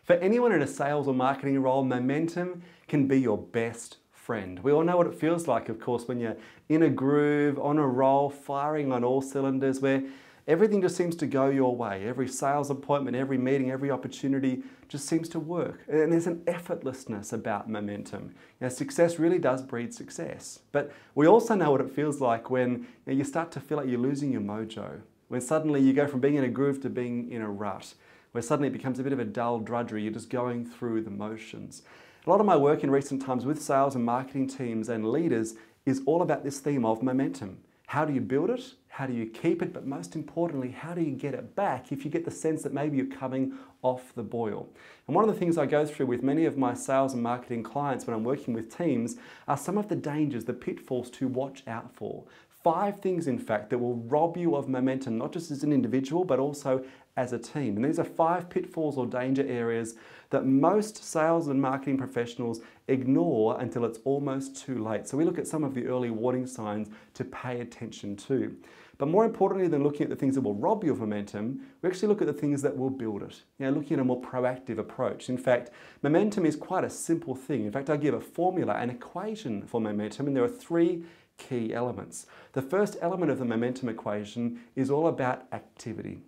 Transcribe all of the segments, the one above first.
For anyone in a sales or marketing role, momentum can be your best friend. We all know what it feels like, of course, when you're in a groove, on a roll, firing on all cylinders, where everything just seems to go your way. Every sales appointment, every meeting, every opportunity just seems to work. And there's an effortlessness about momentum. Success really does breed success. But we also know what it feels like when you start to feel like you're losing your mojo, when suddenly you go from being in a groove to being in a rut, where suddenly it becomes a bit of a dull drudgery, you're just going through the motions. A lot of my work in recent times with sales and marketing teams and leaders is all about this theme of momentum. How do you build it? How do you keep it? But most importantly, how do you get it back if you get the sense that maybe you're coming off the boil? And one of the things I go through with many of my sales and marketing clients when I'm working with teams are some of the dangers, the pitfalls to watch out for. 5 things, in fact, that will rob you of momentum, not just as an individual, but also as a team. And these are 5 pitfalls or danger areas that most sales and marketing professionals ignore until it's almost too late. So we look at some of the early warning signs to pay attention to. But more importantly than looking at the things that will rob you of momentum, we actually look at the things that will build it. Looking at a more proactive approach. In fact, momentum is quite a simple thing. In fact, I give a formula, an equation for momentum, and there are 3 key elements. The first element of the momentum equation is all about activity.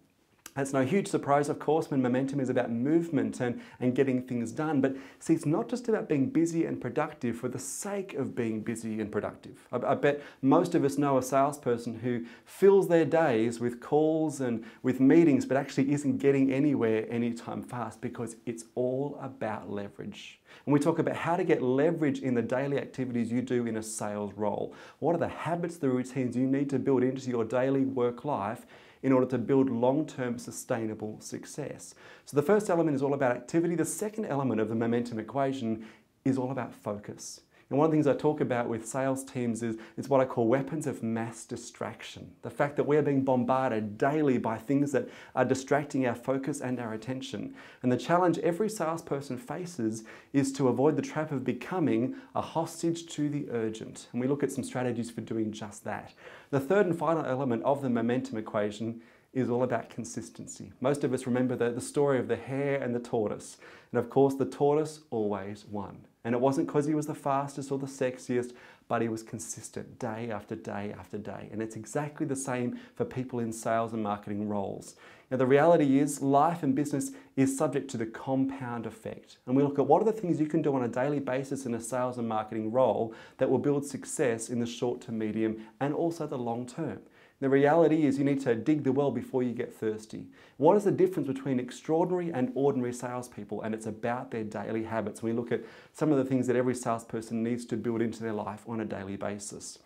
It's no huge surprise, of course, when momentum is about movement and getting things done. But see, it's not just about being busy and productive for the sake of being busy and productive. I bet most of us know a salesperson who fills their days with calls and with meetings, but actually isn't getting anywhere anytime fast because it's all about leverage. And we talk about how to get leverage in the daily activities you do in a sales role. What are the habits, the routines you need to build into your daily work life in order to build long-term sustainable success? So the first element is all about activity. The second element of the momentum equation is all about focus. And one of the things I talk about with sales teams is what I call weapons of mass distraction. The fact that we're being bombarded daily by things that are distracting our focus and our attention. And the challenge every salesperson faces is to avoid the trap of becoming a hostage to the urgent. And we look at some strategies for doing just that. The third and final element of the momentum equation is all about consistency. Most of us remember the story of the hare and the tortoise. And of course, the tortoise always won. And it wasn't because he was the fastest or the sexiest, but he was consistent day after day after day. And it's exactly the same for people in sales and marketing roles. Now, the reality is life and business is subject to the compound effect. And we look at what are the things you can do on a daily basis in a sales and marketing role that will build success in the short to medium and also the long term. The reality is you need to dig the well before you get thirsty. What is the difference between extraordinary and ordinary salespeople? And it's about their daily habits. We look at some of the things that every salesperson needs to build into their life on a daily basis.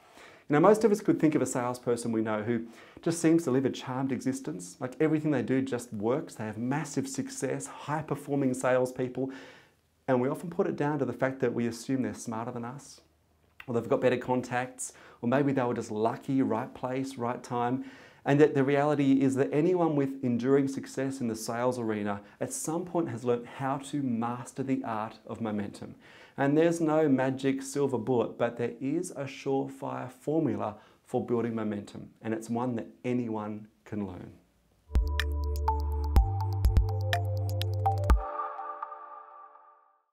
Most of us could think of a salesperson we know who just seems to live a charmed existence. Like everything they do just works. They have massive success, high-performing salespeople. And we often put it down to the fact that we assume they're smarter than us, or they've got better contacts, or maybe they were just lucky, right place, right time. And that the reality is that anyone with enduring success in the sales arena at some point has learned how to master the art of momentum. And there's no magic silver bullet, but there is a surefire formula for building momentum, and it's one that anyone can learn.